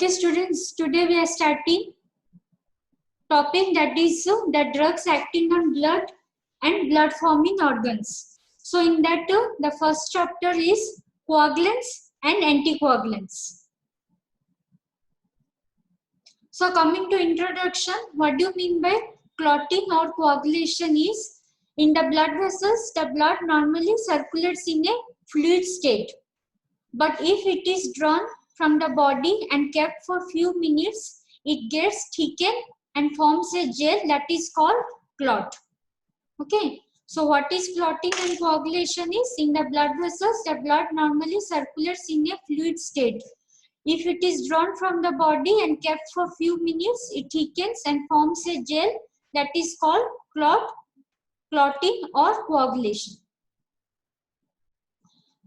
Okay, students, today we are starting topic that is the drugs acting on blood and blood forming organs. So in that the first chapter is coagulants and anticoagulants. So coming to introduction, what do you mean by clotting or coagulation is in the blood vessels, the blood normally circulates in a fluid state. But if it is drawn from the body and kept for few minutes, it gets thickened and forms a gel that is called clot. Okay. So what is clotting and coagulation is in the blood vessels, the blood normally circulates in a fluid state. If it is drawn from the body and kept for few minutes, it thickens and forms a gel that is called clotting or coagulation.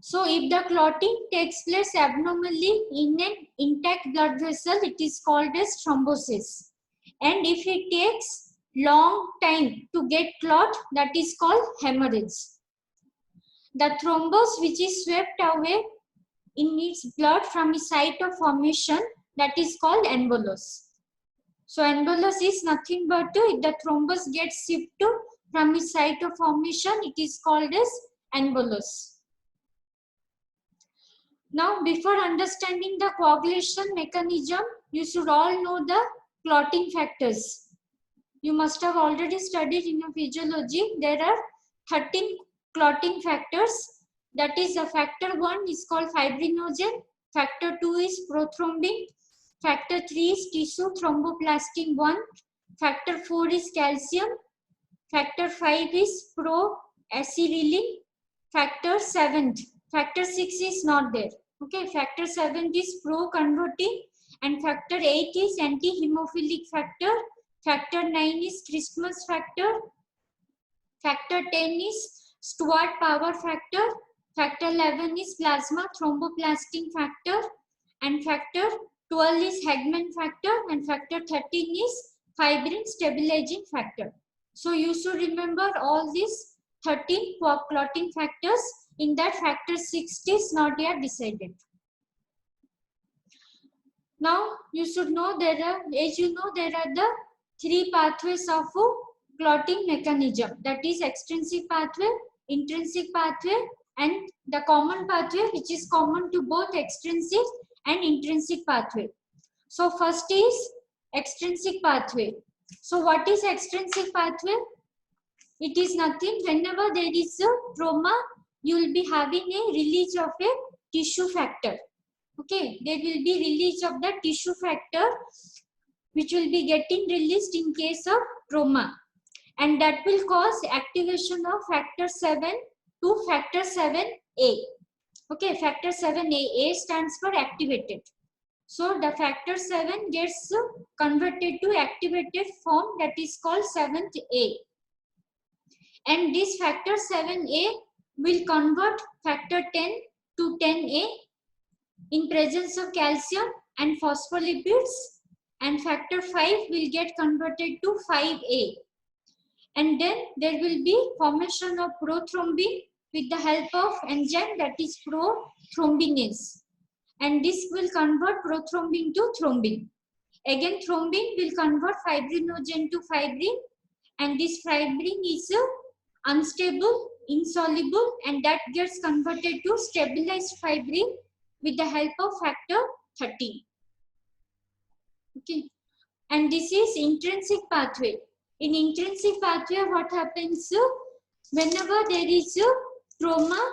So if the clotting takes place abnormally in an intact blood vessel, it is called as thrombosis. And if it takes long time to get clot, that is called hemorrhage. The thrombus which is swept away in its blood from the site of formation, that is called embolus. So embolus is nothing but if the thrombus gets shipped from its site of formation, it is called as embolus. Now, before understanding the coagulation mechanism, you should all know the clotting factors. You must have already studied in your physiology. There are 13 clotting factors. That is, the factor 1 is called fibrinogen. Factor 2 is prothrombin. Factor 3 is tissue thromboplastin 1. Factor 4 is calcium. Factor 5 is proacetylene. Factor 7. Factor 6 is not there. Okay, factor 7 is pro-converting and factor 8 is anti-hemophilic factor. Factor 9 is Christmas factor. Factor 10 is Stuart power factor. Factor 11 is plasma thromboplastin factor. And factor 12 is Hagman factor. And factor 13 is fibrin stabilizing factor. So you should remember all these 13 clotting factors. In that, factor 6 is not yet decided. Now you should know there are the three pathways of clotting mechanism, that is extrinsic pathway, intrinsic pathway, and the common pathway which is common to both extrinsic and intrinsic pathway. So first is extrinsic pathway. So what is extrinsic pathway? It is nothing. Whenever there is a trauma, you will be having a release of a tissue factor. Okay, there will be release of the tissue factor which will be getting released in case of trauma, and that will cause activation of factor 7 to factor 7A. Okay, factor 7A. A stands for activated. So the factor 7 gets converted to activated form, that is called 7th A. And this factor 7A will convert factor 10 to 10A in presence of calcium and phospholipids, and factor 5 will get converted to 5A. And then there will be formation of prothrombin with the help of enzyme, that is prothrombinase. And this will convert prothrombin to thrombin. Again, thrombin will convert fibrinogen to fibrin, and this fibrin is unstable, insoluble, and that gets converted to stabilized fibrin with the help of factor 13. Okay, and this is intrinsic pathway. In intrinsic pathway, what happens? Whenever there is a trauma,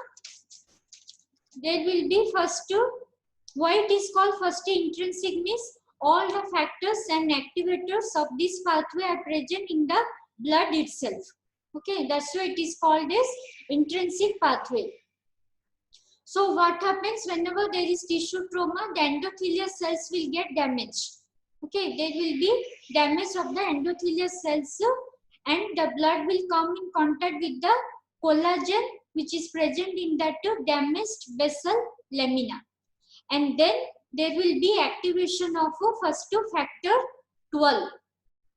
there will be first, why it is called first intrinsic means all the factors and activators of this pathway are present in the blood itself. Okay, that's why it is called as intrinsic pathway. So what happens whenever there is tissue trauma? The endothelial cells will get damaged. Okay, there will be damage of the endothelial cells, and the blood will come in contact with the collagen which is present in that damaged vessel lamina. And then there will be activation of first factor 12.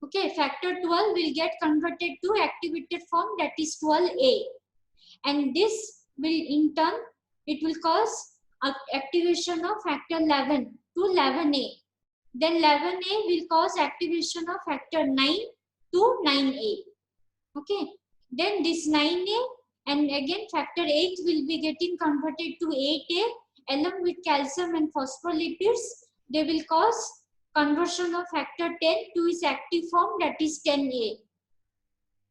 Okay, factor 12 will get converted to activated form, that is 12A. And this will in turn, it will cause activation of factor 11 to 11A. Then 11A will cause activation of factor 9 to 9A. Okay. Then this 9A and again factor 8 will be getting converted to 8A along with calcium and phospholipids. They will cause conversion of factor 10 to its active form, that is 10A.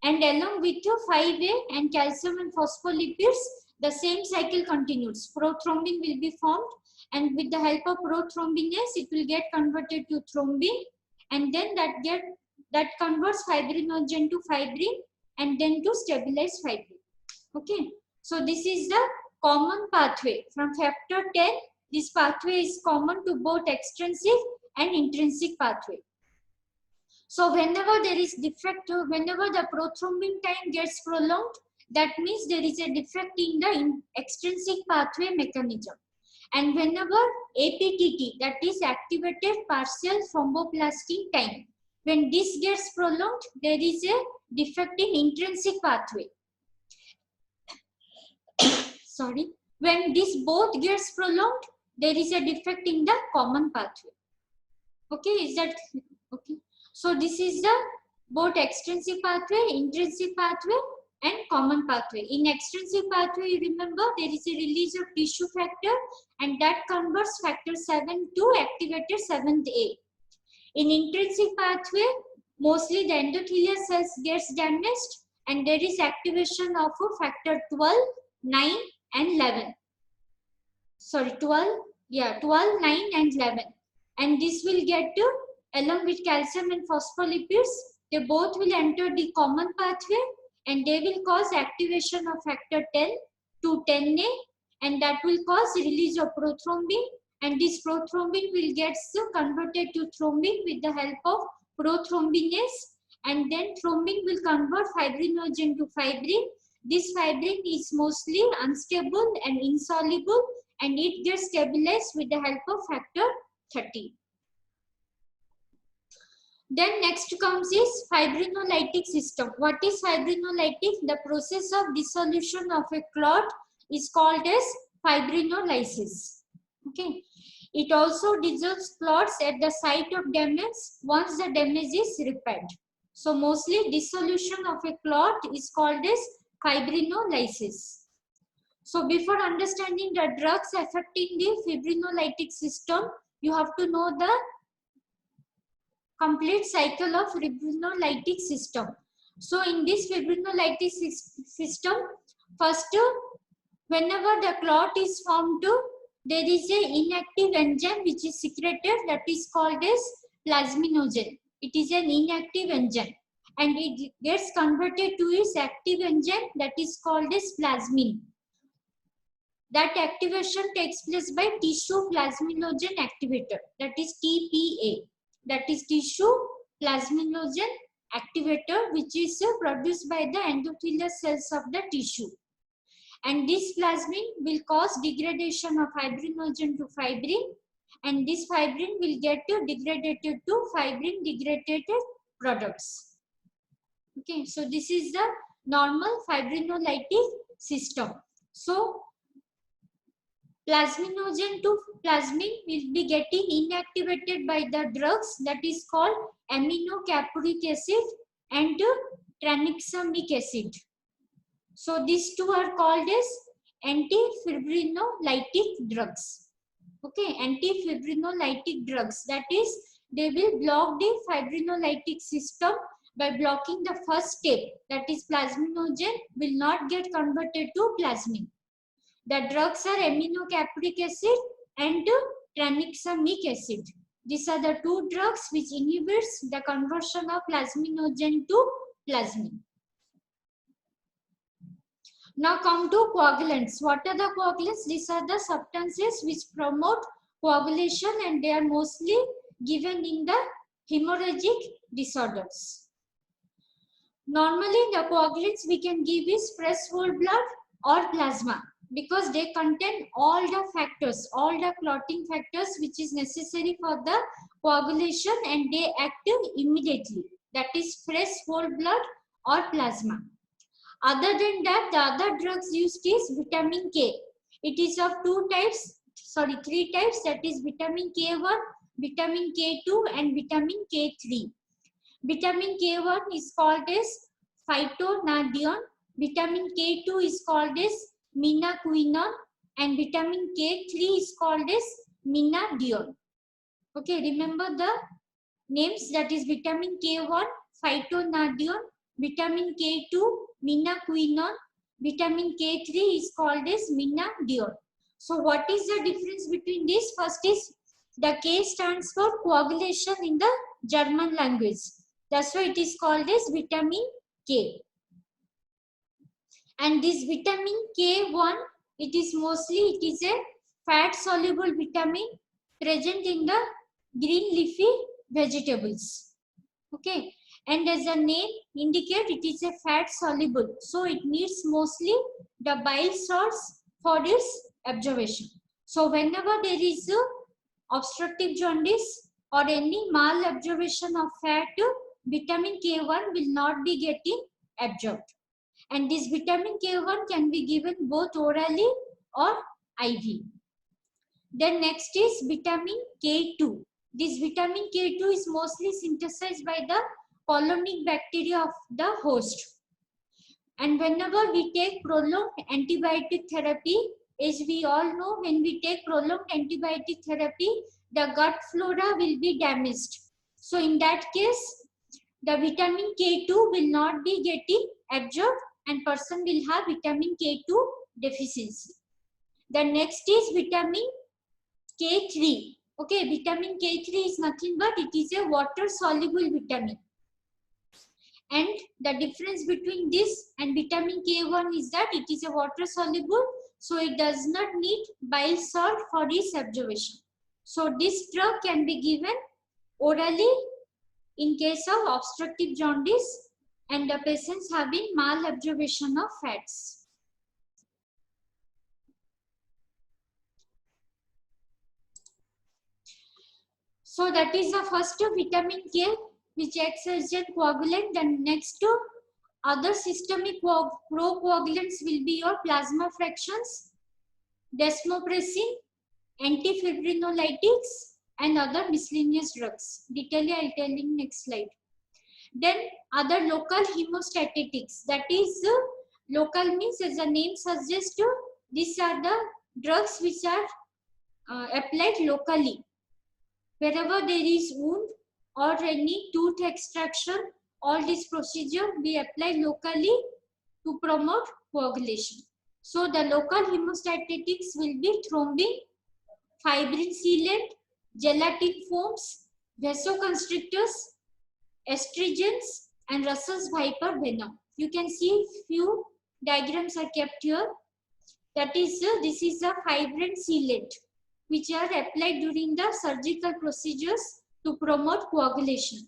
And along with 5A and calcium and phospholipids, the same cycle continues. Prothrombin will be formed, and with the help of prothrombinase, it will get converted to thrombin, and then that converts fibrinogen to fibrin, and then to stabilize fibrin. Okay, so this is the common pathway from factor 10. This pathway is common to both extrinsic and intrinsic pathway. So whenever there is defect, whenever the prothrombin time gets prolonged, that means there is a defect in the extrinsic pathway mechanism. And whenever APTT, that is activated partial thromboplastin time, when this gets prolonged, there is a defect in intrinsic pathway. Sorry, when this both gets prolonged, there is a defect in the common pathway. Okay, is that okay? So this is the both extrinsic pathway, intrinsic pathway, and common pathway. In extrinsic pathway, you remember there is a release of tissue factor, and that converts factor 7 to activated 7th-A. In intrinsic pathway, mostly the endothelial cells gets damaged, and there is activation of factor 12, 9, and 11. Sorry, 12, 9, and 11. And this will get to, along with calcium and phospholipids, they both will enter the common pathway, and they will cause activation of factor 10 to 10A, and that will cause release of prothrombin, and this prothrombin will get converted to thrombin with the help of prothrombinase, and then thrombin will convert fibrinogen to fibrin. This fibrin is mostly unstable and insoluble, and it gets stabilized with the help of factor 30. Then next comes is fibrinolytic system. What is fibrinolytic? The process of dissolution of a clot is called as fibrinolysis. Okay. It also dissolves clots at the site of damage once the damage is repaired. So mostly dissolution of a clot is called as fibrinolysis. So before understanding the drugs affecting the fibrinolytic system, you have to know the complete cycle of fibrinolytic system. So in this fibrinolytic system, first, whenever the clot is formed, there is an inactive enzyme which is secreted, that is called as plasminogen. It is an inactive enzyme, and it gets converted to its active enzyme, that is called as plasmin. That activation takes place by tissue plasminogen activator, that is TPA. That is tissue plasminogen activator, which is produced by the endothelial cells of the tissue. And this plasmin will cause degradation of fibrinogen to fibrin, and this fibrin will get degraded to fibrin degraded products. Okay, so this is the normal fibrinolytic system. So plasminogen to plasmin will be getting inactivated by the drugs, that is called aminocapuric acid and tranexamic acid. So these two are called as antifibrinolytic drugs. Okay, antifibrinolytic drugs, that is, they will block the fibrinolytic system by blocking the first step, that is plasminogen will not get converted to plasmin. The drugs are aminocapuric acid and tranexamic acid. These are the two drugs which inhibits the conversion of plasminogen to plasmin. Now come to coagulants. What are the coagulants? These are the substances which promote coagulation, and they are mostly given in the hemorrhagic disorders. Normally the coagulants we can give is fresh whole blood or plasma, because they contain all the factors, all the clotting factors which is necessary for the coagulation, and they act immediately. That is fresh whole blood or plasma. Other than that, the other drugs used is vitamin K. It is of three types, that is vitamin K1, vitamin K2 and vitamin K3. Vitamin K1 is called as phytonadione, vitamin K2 is called as minaquinone, and vitamin K3 is called as minadione. Okay, remember the names, that is vitamin K1 phytonadione, vitamin K2 minaquinone, vitamin K3 is called as minadione. So what is the difference between this? First is the K stands for coagulation in the German language. That's why it is called as vitamin K. And this vitamin K1, it is a fat soluble vitamin present in the green leafy vegetables. Okay, and as the name indicates, it is a fat soluble, so it needs mostly the bile source for its absorption. So whenever there is obstructive jaundice or any malabsorption of fat, vitamin K1 will not be getting absorbed. And this vitamin K1 can be given both orally or IV. Then next is vitamin K2. This vitamin K2 is mostly synthesized by the colonic bacteria of the host. And whenever we take prolonged antibiotic therapy, as we all know, when we take prolonged antibiotic therapy, the gut flora will be damaged. So in that case, the vitamin K2 will not be getting absorbed and person will have vitamin K2 deficiency. The next is vitamin K3. Okay, vitamin K3 is nothing but it is a water soluble vitamin. And the difference between this and vitamin K1 is that it is a water soluble, so it does not need bile salt for its absorption. So this drug can be given orally in case of obstructive jaundice and the patients having malabsorption of fats. So that is the first vitamin K, which acts as a coagulant. Then next other systemic procoagulants will be your plasma fractions, desmopressin, antifibrinolytics, and other miscellaneous drugs. Detail I will tell in next slide. Then other local hemostatics, that is local means, as the name suggests, these are the drugs which are applied locally. Wherever there is wound or any tooth extraction, all this procedure we apply locally to promote coagulation. So the local hemostatics will be thrombin, fibrin sealant, gelatin foams, vasoconstrictors, astringents, and Russell's Viper venom. You can see few diagrams are kept here. That is, this is a fibrin sealant which are applied during the surgical procedures to promote coagulation.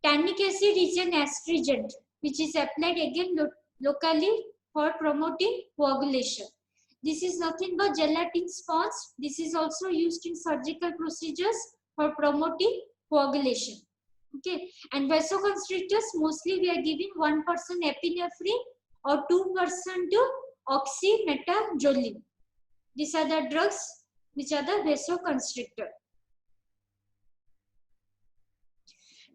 Tannic acid is an astringent which is applied again locally for promoting coagulation. This is nothing but gelatin sponge. This is also used in surgical procedures for promoting coagulation. Okay, and vasoconstrictors, mostly we are giving 1% epinephrine or 2% oxymetazoline. These are the drugs which are the vasoconstrictor.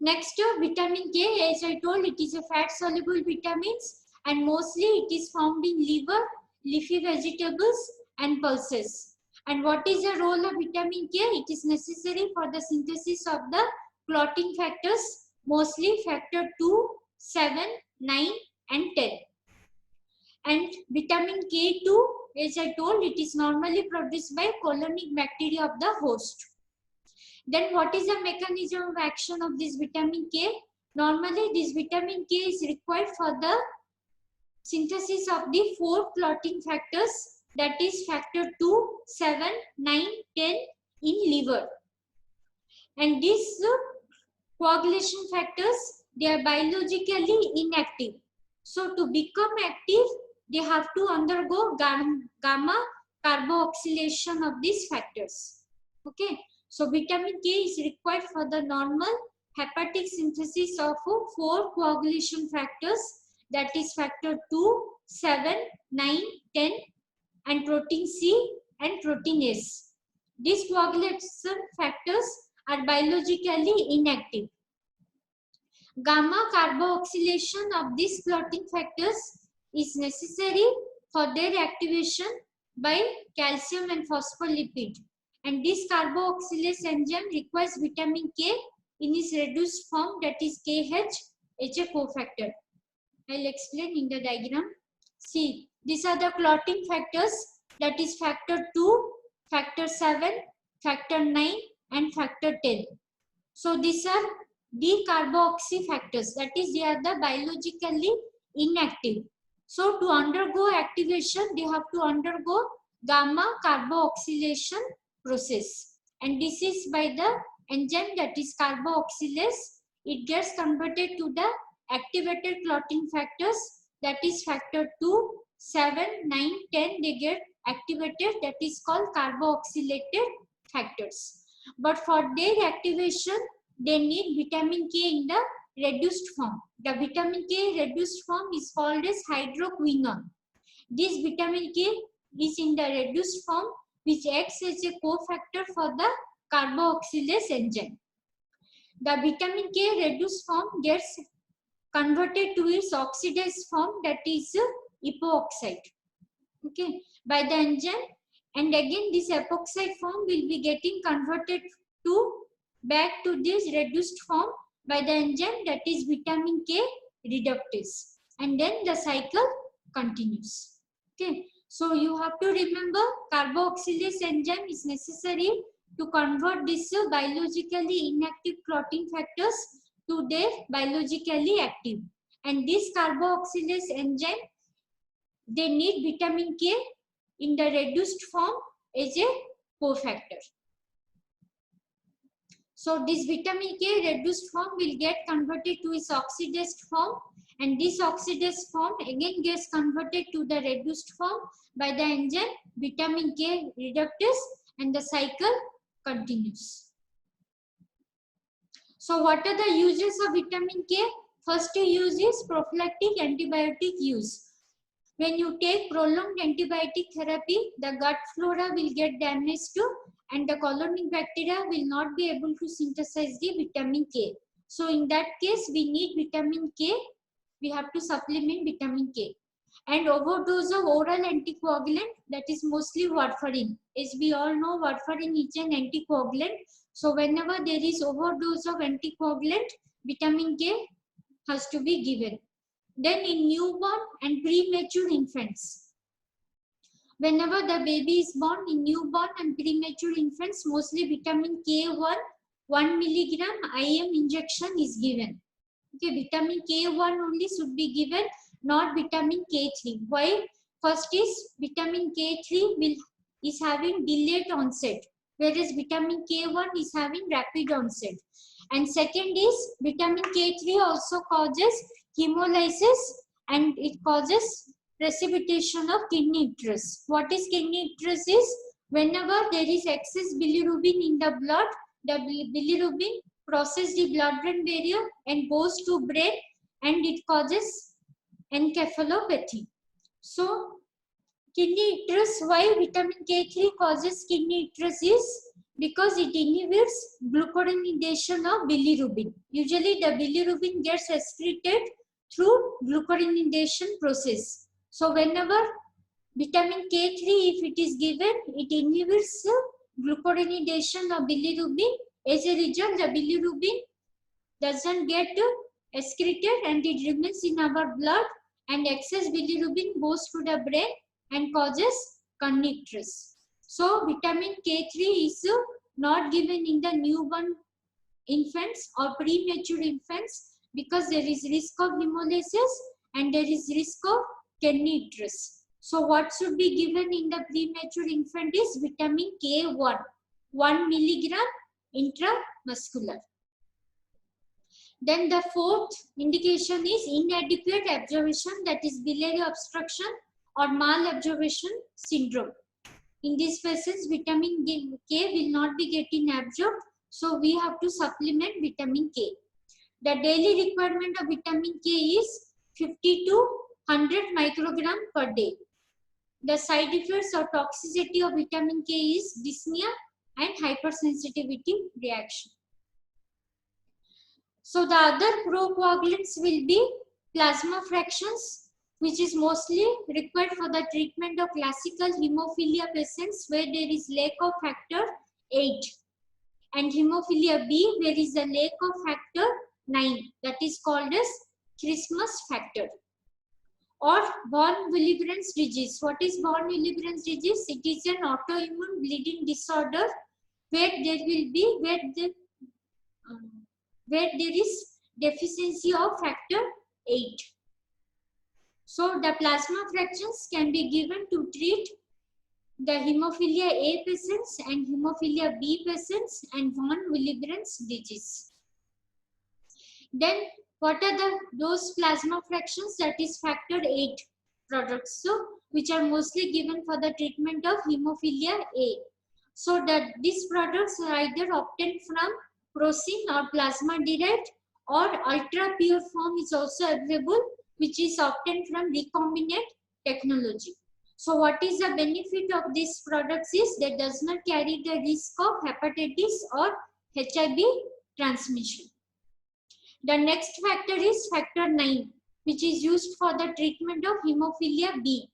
Next, vitamin K, as I told, it is a fat soluble vitamins and mostly it is found in liver, leafy vegetables and pulses. And what is the role of vitamin K? It is necessary for the synthesis of the clotting factors, mostly factor 2, 7, 9 and 10. And vitamin K2, as I told, it is normally produced by colonic bacteria of the host. Then what is the mechanism of action of this vitamin K? Normally this vitamin K is required for the synthesis of the 4 clotting factors, that is factor 2, 7, 9, 10 in liver. And these coagulation factors, they are biologically inactive. So to become active, they have to undergo gamma carboxylation of these factors. Okay. So vitamin K is required for the normal hepatic synthesis of 4 coagulation factors, that is factor 2, 7, 9, 10 and protein C and protein S. These coagulation factors are biologically inactive. Gamma carboxylation of these clotting factors is necessary for their activation by calcium and phospholipid. And this carboxylase enzyme requires vitamin K in its reduced form, that is KH as a cofactor. I'll explain in the diagram. See, these are the clotting factors, that is factor 2, factor 7, factor 9 and factor 10. So these are decarboxy factors, that is they are the biologically inactive. So to undergo activation, they have to undergo gamma carboxylation process, and this is by the enzyme, that is carboxylase. It gets converted to the activated clotting factors, that is factor 2, 7, 9, 10, they get activated, that is called carboxylated factors. But for their activation, they need vitamin K in the reduced form. The vitamin K reduced form is called as hydroquinone. This vitamin K is in the reduced form, which acts as a cofactor for the carboxylase enzyme. The vitamin K reduced form gets converted to its oxidized form, that is epoxide, okay, by the enzyme, and again this epoxide form will be getting converted to back to this reduced form by the enzyme, that is vitamin K reductase, and then the cycle continues. Okay, so you have to remember carboxylase enzyme is necessary to convert these biologically inactive clotting factors to their biologically active, and this carboxylase enzyme, they need vitamin K in the reduced form as a cofactor. So this vitamin K reduced form will get converted to its oxidized form, and this oxidized form again gets converted to the reduced form by the enzyme vitamin K reductase, and the cycle continues. So what are the uses of vitamin K? First use is prophylactic antibiotic use. When you take prolonged antibiotic therapy, the gut flora will get damaged too, and the colonic bacteria will not be able to synthesize the vitamin K. So in that case, we need vitamin K. We have to supplement vitamin K. And overdose of oral anticoagulant, that is mostly warfarin. As we all know, warfarin is an anticoagulant. So whenever there is overdose of anticoagulant, vitamin K has to be given. Then in newborn and premature infants, whenever the baby is born, in newborn and premature infants, mostly vitamin K1 1 milligram IM injection is given. Okay, vitamin K1 only should be given, not vitamin K3. Why? First is vitamin K3 is having delayed onset, whereas vitamin K1 is having rapid onset. And second is vitamin K3 also causes hemolysis, and it causes precipitation of kidney icterus. What is kidney icterus is whenever there is excess bilirubin in the blood, the bilirubin crosses the blood-brain barrier and goes to brain, and it causes encephalopathy. So kidney icterus, why vitamin K3 causes kidney icterus is because it inhibits glucuronidation of bilirubin. Usually the bilirubin gets excreted through glucuronidation process. So whenever vitamin K3, if it is given, it inhibits glucuronidation of bilirubin. As a result, the bilirubin doesn't get excreted and it remains in our blood, and excess bilirubin goes to the brain and causes kidney icterus. So vitamin K3 is not given in the newborn infants or premature infants because there is risk of hemolysis and there is risk of kidney icterus. So what should be given in the premature infant is vitamin K1, 1 milligram intramuscular. Then the fourth indication is inadequate absorption, that is biliary obstruction or malabsorption syndrome. In these cases, vitamin K will not be getting absorbed, so we have to supplement vitamin K. The daily requirement of vitamin K is 50 to 100 microgram per day. The side effects or toxicity of vitamin K is dyspnea and hypersensitivity reaction. So the other procoagulants will be plasma fractions, which is mostly required for the treatment of classical hemophilia patients where there is lack of factor 8, and hemophilia B where is a lack of factor 9, that is called as Christmas factor. Or von Willebrand's disease. What is von Willebrand's disease? It is an autoimmune bleeding disorder where there will be where there is deficiency of factor 8. So the plasma fractions can be given to treat the hemophilia A patients and hemophilia B patients and von Willebrand's disease. Then what are those plasma fractions? That is factor 8 products, so which are mostly given for the treatment of hemophilia A. So that these products are either obtained from porcine or plasma derived, or ultra pure form is also available, which is obtained from recombinant technology. So what is the benefit of these products is that does not carry the risk of hepatitis or HIV transmission. The next factor is factor 9, which is used for the treatment of hemophilia B.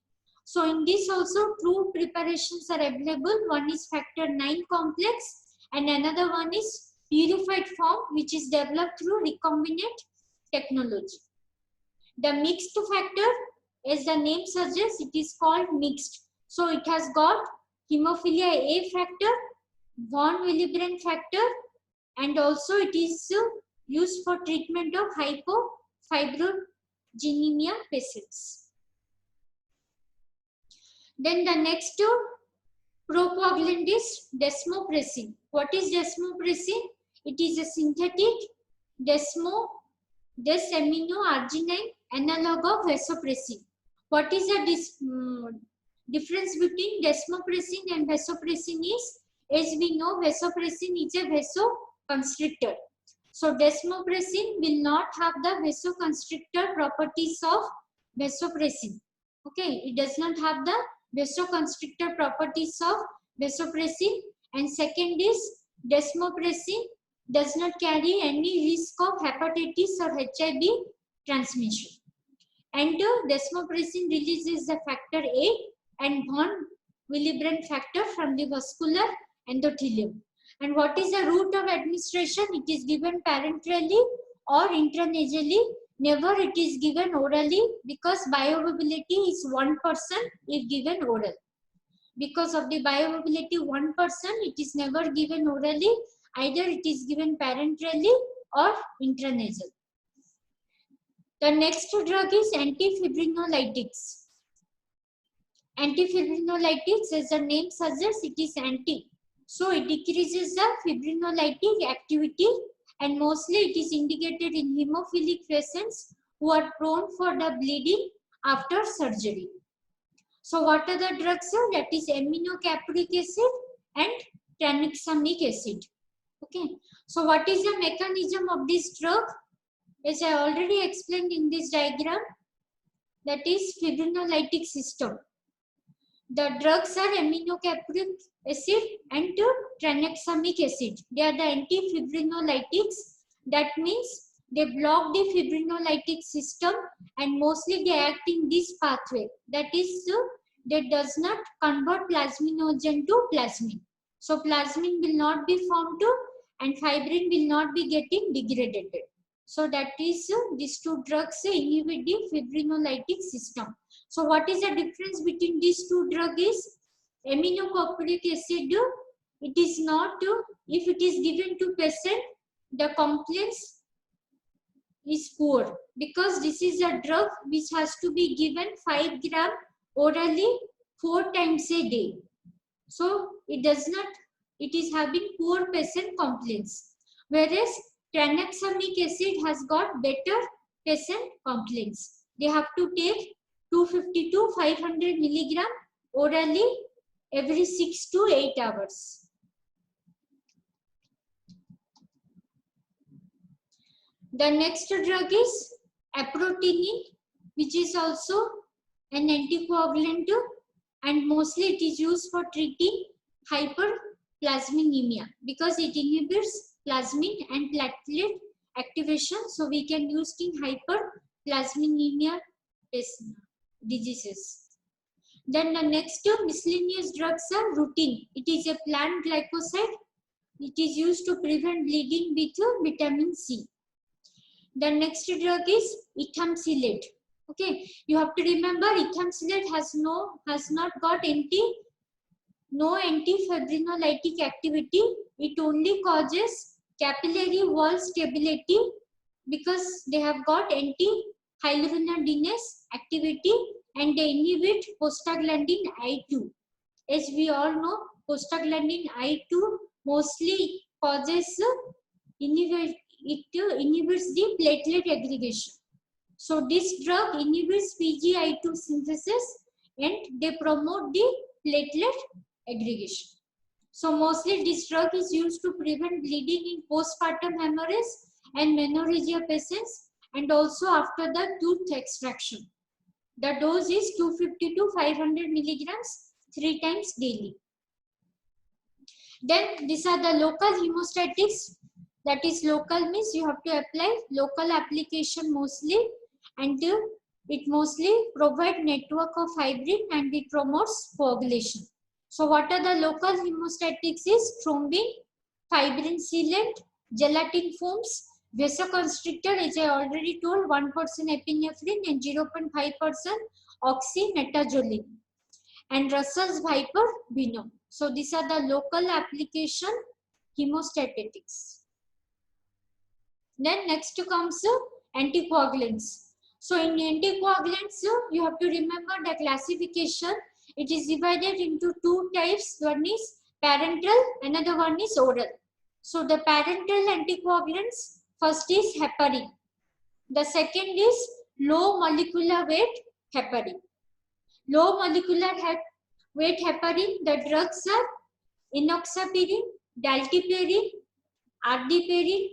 So in this also two preparations are available. One is factor 9 complex and another one is purified form, which is developed through recombinant technology. The mixed factor, as the name suggests, it is called mixed. So it has got hemophilia A factor, von Willebrand factor, and also it is used for treatment of hypofibrogenemia patients. Then the next procoagulant is desmopressin. What is desmopressin? It is a synthetic des-aminoarginine analog of vasopressin. What is the difference between desmopressin and vasopressin is, as we know, vasopressin is a vasoconstrictor. So desmopressin will not have the vasoconstrictor properties of vasopressin. Okay, it does not have the vasoconstrictor properties of vasopressin. And second is desmopressin does not carry any risk of hepatitis or HIV transmission. And desmopressin releases the factor 8 and von Willebrand factor from the vascular endothelium. And what is the route of administration? It is given parenterally or intranasally. Never it is given orally, because bioavailability is 1% if given oral. Because of the bioavailability 1%, it is never given orally. Either it is given parenterally or intranasal. The next drug is antifibrinolytics. Antifibrinolytics, as the name suggests, it is anti. So it decreases the fibrinolytic activity, and mostly it is indicated in hemophilic patients who are prone for the bleeding after surgery. So what are the drugs? That is aminocapric acid and tranexamic acid. Okay. So what is the mechanism of this drug? As I already explained in this diagram, that is fibrinolytic system. The drugs are aminocapric acid and tranexamic acid. They are the antifibrinolytics. That means they block the fibrinolytic system, and mostly they act in this pathway. That is, that does not convert plasminogen to plasmin. So plasmin will not be formed and fibrin will not be getting degraded. So that is, these two drugs inhibit the fibrinolytic system. So what is the difference between these two drugs is aminocapric acid, it is not, if it is given to patient, the compliance is poor, because this is a drug which has to be given 5 gram orally 4 times a day. So it does not, it is having poor patient compliance. Whereas tranexamic acid has got better patient compliance. They have to take 250 to 500 milligram orally every 6 to 8 hours. The next drug is aprotinin, which is also an anticoagulant, and mostly it is used for treating hyperplastic plasminemia because it inhibits plasmin and platelet activation. So we can use in hyperplasminemia diseases. Then the next miscellaneous drugs are routine. It is a plant glycoside. It is used to prevent bleeding with vitamin C. The next drug is ethamsilate. Okay, you have to remember ethamsilate has not got no antifibrinolytic activity. It only causes capillary wall stability because they have got anti-hyaluronidase activity and they inhibit prostaglandin I2. As we all know, prostaglandin I2 mostly causes it inhibits the platelet aggregation. So this drug inhibits PGI2 synthesis and they promote the platelet aggregation. So mostly this drug is used to prevent bleeding in postpartum hemorrhage and menorrhagia patients and also after the tooth extraction. The dose is 250 to 500 milligrams 3 times daily. Then these are the local hemostatics. That is local means you have to apply local application mostly and it mostly provide network of fibrin and it promotes coagulation. So what are the local hemostatics is thrombin, fibrin sealant, gelatin foams, vasoconstrictor as I already told 1% epinephrine and 0.5% oxymetazoline and Russell's Viper venom. So these are the local application hemostatics. Then next comes anticoagulants. So in anticoagulants, you have to remember the classification. It is divided into two types. One is parenteral, another one is oral. So the parenteral anticoagulants, first is heparin. The second is low molecular weight heparin. Low molecular weight heparin, the drugs are enoxaparin, dalteparin, ardiparin,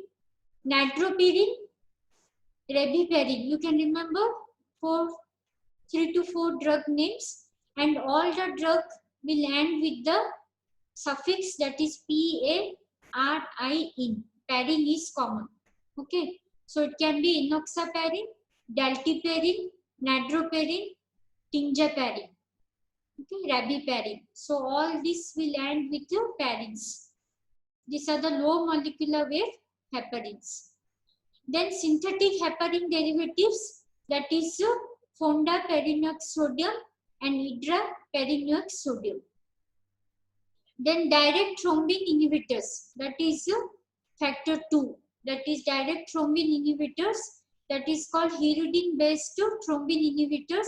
nitroparin, rebiparin. You can remember 3 to 4 drug names and all the drug will end with the suffix that is PARIN. Parin is common. Okay. So it can be enoxaparin, dalteparin, nitroparin, tinjaparin. Okay, rabiparin. So all this will end with the parins. These are the low molecular weight heparins. Then synthetic heparin derivatives, that is fondaparinux sodium and idraparinux sodium. Then direct thrombin inhibitors, that is factor 2, that is direct thrombin inhibitors, that is called hirudin based thrombin inhibitors,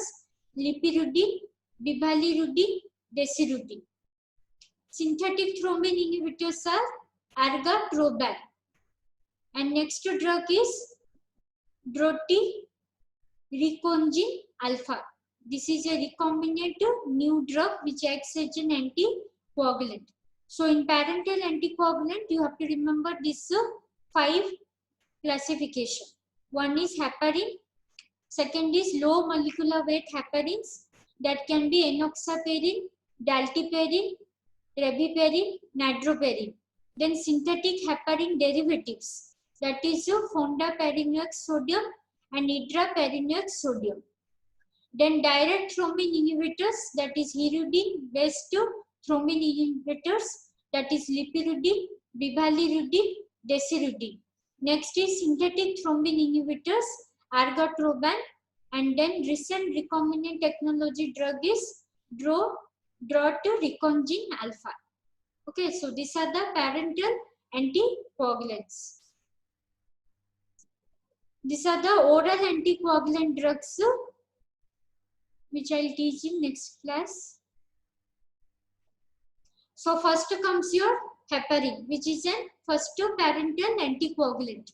lipirudin, bivalirudin, desirudin. Synthetic thrombin inhibitors are argatroban. And next drug is drotirecongin alpha. This is a recombinant new drug which acts as an anticoagulant. So in parenteral anticoagulant, you have to remember this 5 classification. One is heparin. Second is low molecular weight heparins. That can be enoxaparin, dalteparin, rebiparin, nitroparin. Then synthetic heparin derivatives. That is fondaparinux sodium and idraparinux sodium. Then direct thrombin inhibitors, that is hirudin based thrombin inhibitors, that is lipirudin, bivalirudin, desirudin. Next is synthetic thrombin inhibitors, argatroban, and then recent recombinant technology drug is drotirecongin alpha. Okay, so these are the parenteral anticoagulants. These are the oral anticoagulant drugs which I will teach in next class. So first comes your heparin, which is a first parenteral anticoagulant.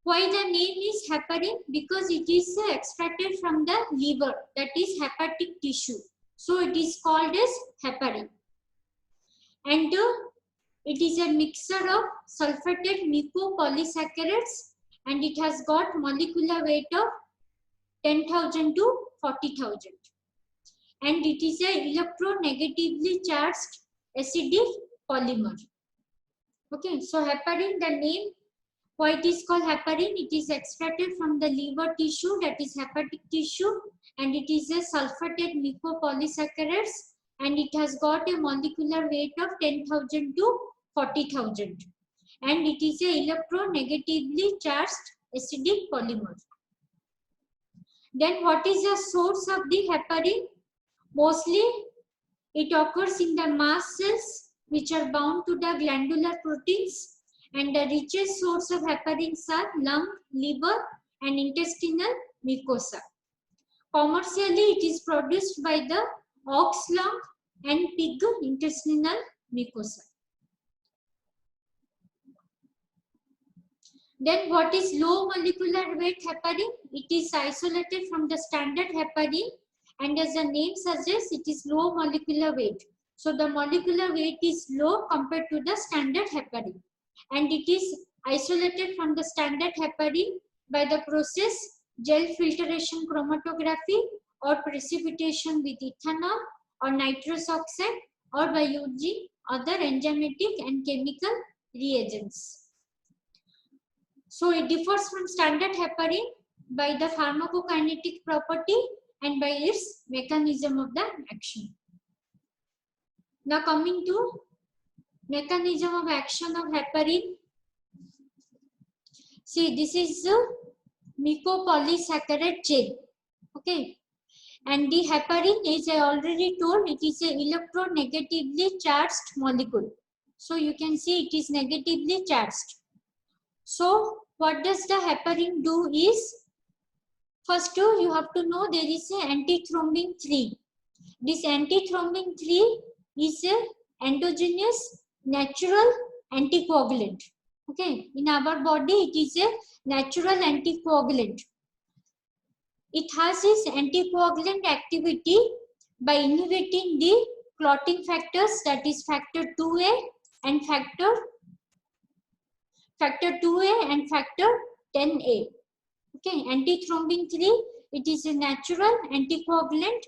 Why the name is heparin? Because it is extracted from the liver, that is hepatic tissue. So it is called as heparin. And it is a mixture of sulfated mucopolysaccharides and it has got molecular weight of 10,000 to 40,000. And it is a electronegatively charged acidic polymer. Okay, so heparin, the name, why it is called heparin, it is extracted from the liver tissue, that is hepatic tissue, and it is a sulfated mucopolysaccharides, and it has got a molecular weight of 10,000 to 40,000, and it is a electronegatively charged acidic polymer. Then what is the source of the heparin? Mostly it occurs in the mast cells which are bound to the glandular proteins, and the richest source of heparins are lung, liver and intestinal mucosa. Commercially, it is produced by the ox lung and pig intestinal mucosa. Then what is low molecular weight heparin? It is isolated from the standard heparin, and as the name suggests, it is low molecular weight. So the molecular weight is low compared to the standard heparin, and it is isolated from the standard heparin by the process gel filtration chromatography or precipitation with ethanol or nitrous oxide, or by using other enzymatic and chemical reagents. So it differs from standard heparin by the pharmacokinetic property and by its mechanism of the action. Now coming to mechanism of action of heparin. See, this is the mucopolysaccharide chain. Okay. And the heparin, as I already told, it is a electronegatively charged molecule. So you can see it is negatively charged. So what does the heparin do is, first you have to know there is a antithrombin 3. This antithrombin 3 is a endogenous natural anticoagulant. Okay, in our body it is a natural anticoagulant. It has its anticoagulant activity by inhibiting the clotting factors, that is factor 2A and factor 2A and factor 10A. Okay, antithrombin 3, it is a natural anticoagulant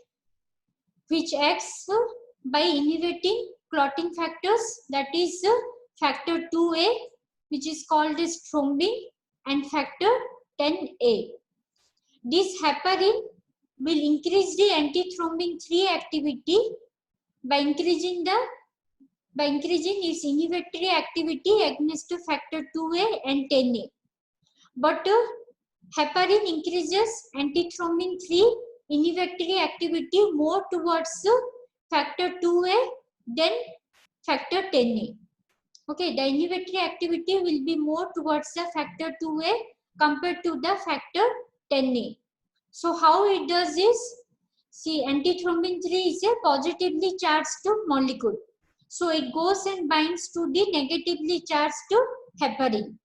which acts by inhibiting clotting factors, that is factor 2A, which is called as thrombin, and factor 10A. This heparin will increase the antithrombin 3 activity by increasing its inhibitory activity against factor 2A and 10A. But heparin increases antithrombin 3 inhibitory activity more towards factor 2A than factor 10A. Okay, the inhibitory activity will be more towards the factor 2A compared to the factor 10A. So how it does is, see, antithrombin 3 is a positively charged molecule. So it goes and binds to the negatively charged heparin.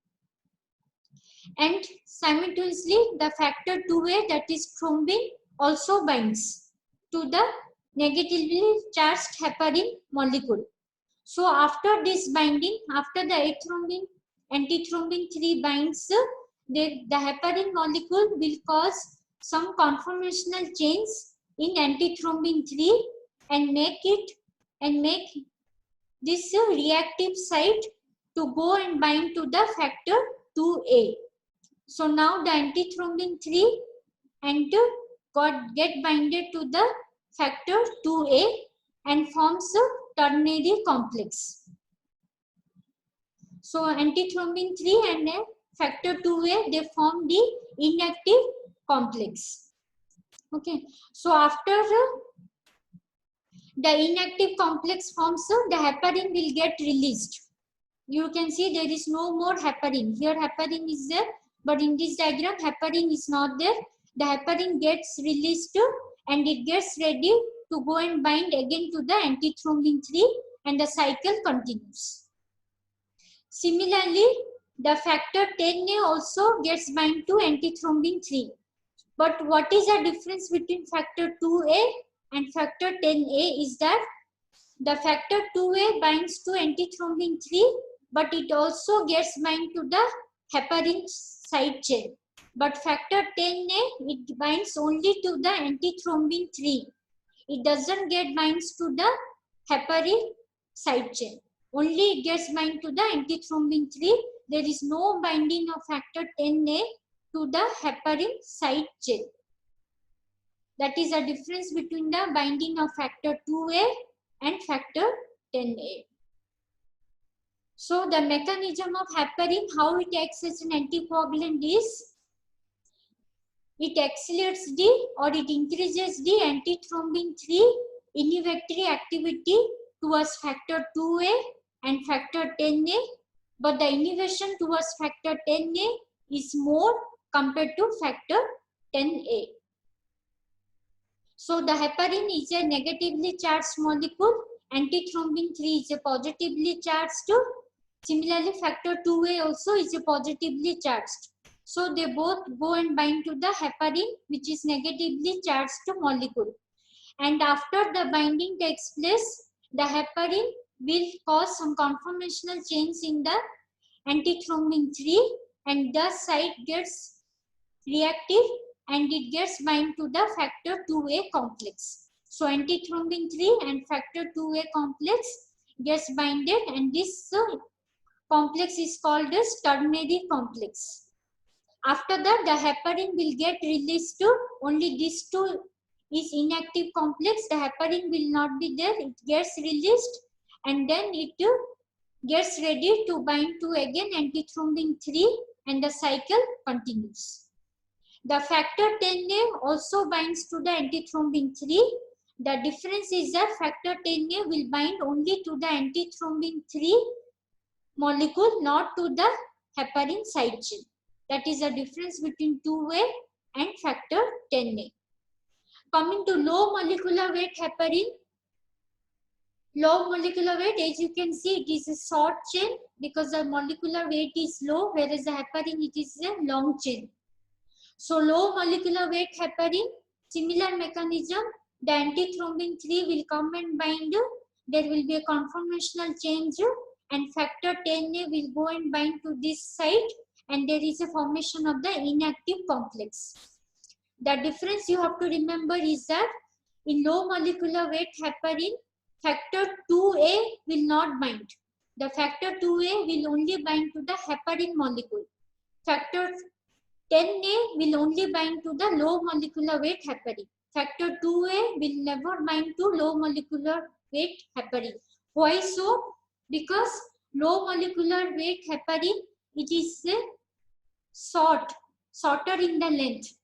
And simultaneously the factor 2A, that is thrombin, also binds to the negatively charged heparin molecule. So after this binding, after the antithrombin 3 binds, the heparin molecule will cause some conformational change in antithrombin 3 and make this reactive site to go and bind to the factor 2A. So now the antithrombin 3 and get binded to the factor 2A and forms a ternary complex. So antithrombin 3 and factor 2A, they form the inactive complex. Okay. So after the inactive complex forms, the heparin will get released. You can see there is no more heparin. Here heparin is there, but in this diagram heparin is not there. The heparin gets released and it gets ready to go and bind again to the antithrombin 3 and the cycle continues. Similarly, the factor 10A also gets bind to antithrombin 3. But what is the difference between factor 2A and factor 10A is that the factor 2A binds to antithrombin 3, but it also gets bind to the heparin side chain. But factor 10A, it binds only to the antithrombin 3. It doesn't get binds to the heparin side chain. only it gets bind to the antithrombin 3. There is no binding of factor 10A to the heparin side chain. That is a difference between the binding of factor 2A and factor 10A. So the mechanism of heparin, how it acts as an anticoagulant is, it accelerates or it increases the antithrombin 3 inhibitory activity towards factor 2A and factor 10A, but the inhibition towards factor 10A is more compared to factor 10A. So the heparin is a negatively charged molecule, antithrombin 3 is a positively charged. Similarly, factor 2A also is a positively charged. So they both go and bind to the heparin, which is negatively charged molecule. And after the binding takes place, the heparin will cause some conformational change in the antithrombin 3, and the site gets reactive and it gets bind to the factor 2A complex. So antithrombin 3 and factor 2A complex gets binded, and this complex is called as ternary complex. After that, the heparin will get released to only these two is inactive complex. The heparin will not be there. It gets released and then it gets ready to bind to again antithrombin 3 and the cycle continues. The factor 10A also binds to the antithrombin 3. The difference is that factor 10A will bind only to the antithrombin 3 molecule, not to the heparin side chain. That is the difference between 2A and factor 10A. Coming to low molecular weight heparin. Low molecular weight, as you can see, it is a short chain because the molecular weight is low, whereas the heparin, it is a long chain. So low molecular weight heparin, similar mechanism, the antithrombin 3 will come and bind, there will be a conformational change, and factor 10A will go and bind to this site, and there is a formation of the inactive complex. The difference you have to remember is that in low molecular weight heparin, factor 2A will not bind. The factor 2A will only bind to the heparin molecule. Factor 10A will only bind to the low molecular weight heparin. Factor 2A will never bind to low molecular weight heparin. Why so? Because low molecular weight heparin, it is shorter in the length.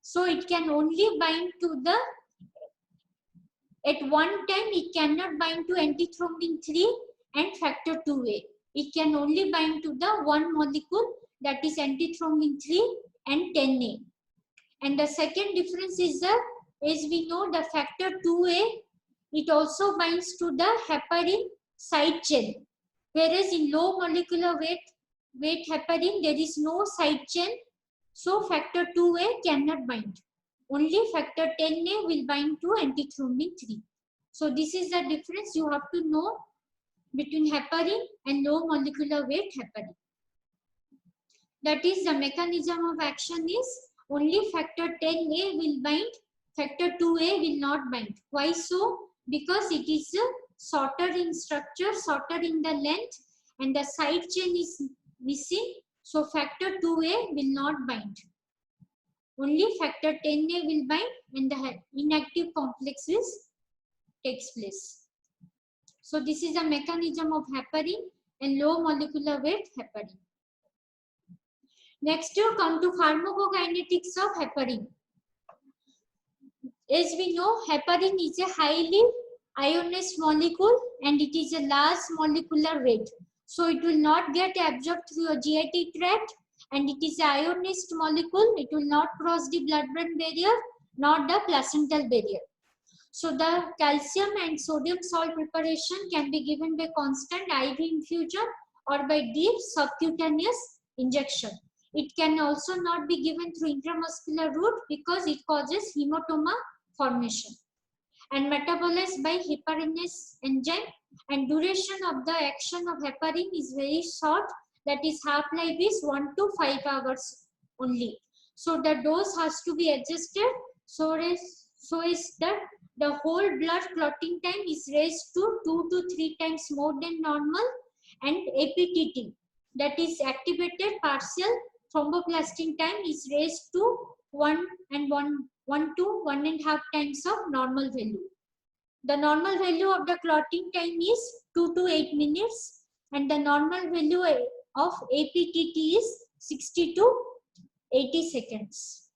So it can only bind to the, at one time it cannot bind to antithrombin 3 and factor 2A. It can only bind to the one molecule, that is antithrombin 3 and 10A. And the second difference is that, as we know, the factor 2A, it also binds to the heparin side chain. Whereas in low molecular weight heparin, there is no side chain. So factor 2A cannot bind. Only factor 10A will bind to antithrombin 3. So this is the difference you have to know between heparin and low molecular weight heparin. That is, the mechanism of action is only factor 10A will bind, factor 2A will not bind. Why so? Because it is shorter in structure, shorter in the length, and the side chain is missing. So factor 2A will not bind. Only factor 10A will bind and the inactive complex takes place. So this is the mechanism of heparin and low molecular weight heparin. Next, you come to pharmacokinetics of heparin. As we know, heparin is a highly ionized molecule and it is a large molecular weight. So it will not get absorbed through your GIT tract, and it is an ionized molecule. It will not cross the blood-brain barrier, not the placental barrier. So the calcium and sodium salt preparation can be given by constant IV infusion or by deep subcutaneous injection. It can also not be given through intramuscular route because it causes hematoma formation. And metabolized by heparinase enzyme, and duration of the action of heparin is very short, that is half-life is 1 to 5 hours only. So the dose has to be adjusted so is that the whole blood clotting time is raised to 2 to 3 times more than normal, and APTT, that is activated partial thromboplastin time, is raised to 1 to 1.5 times of normal value. The normal value of the clotting time is 2 to 8 minutes, and the normal value of APTT is 60 to 80 seconds.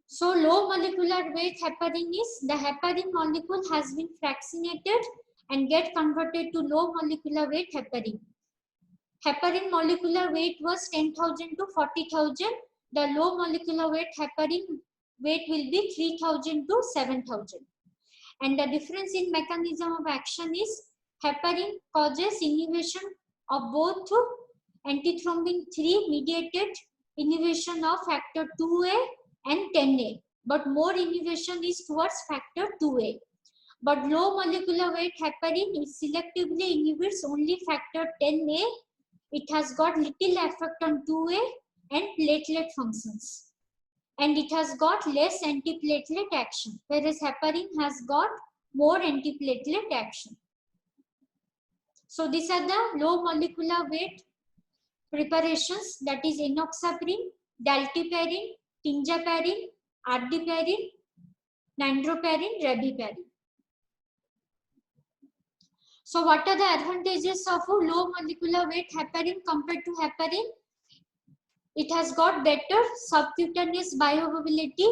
So low molecular weight heparin is, the heparin molecule has been fractionated and get converted to low molecular weight heparin. Heparin molecular weight was 10,000 to 40,000. The low molecular weight heparin weight will be 3,000 to 7,000. And the difference in mechanism of action is heparin causes inhibition of both antithrombin 3 mediated inhibition of factor 2A and 10A, but more inhibition is towards factor 2A. But low molecular weight heparin, it selectively inhibits only factor 10A. It has got little effect on 2A and platelet functions. And it has got less antiplatelet action, whereas heparin has got more antiplatelet action. So these are the low molecular weight preparations, that is enoxaparin, dalteparin, tinjaparin, ardiparin, nandroparin, rabiparin. So what are the advantages of a low molecular weight heparin compared to heparin? It has got better subcutaneous bioavailability,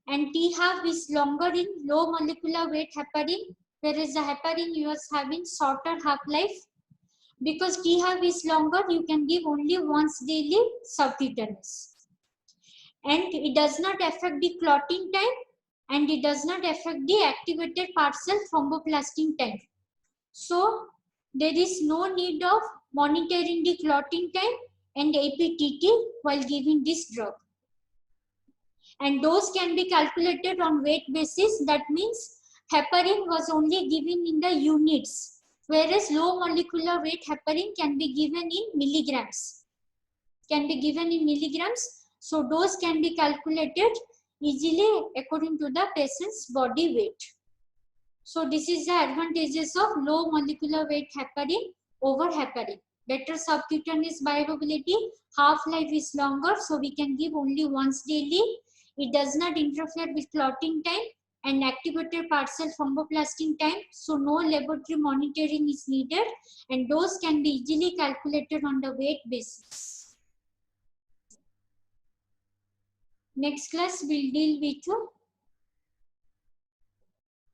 and T-half is longer in low molecular weight heparin, whereas the heparin you are having shorter half-life. Because T-half is longer, you can give only once daily subcutaneous. And it does not affect the clotting time, and it does not affect the activated partial thromboplastin time. So there is no need of monitoring the clotting time and APTT while giving this drug. And those can be calculated on weight basis. That means heparin was only given in the units, whereas low molecular weight heparin can be given in milligrams. So those can be calculated easily according to the patient's body weight. So this is the advantages of low molecular weight heparin over heparin. Better subcutaneous bioavailability, half-life is longer, so we can give only once daily. It does not interfere with clotting time and activated partial thromboplastin time, so no laboratory monitoring is needed, and those can be easily calculated on the weight basis. Next class will deal with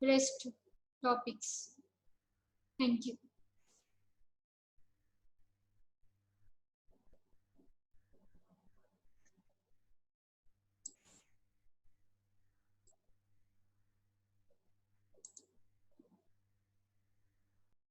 rest topics. Thank you.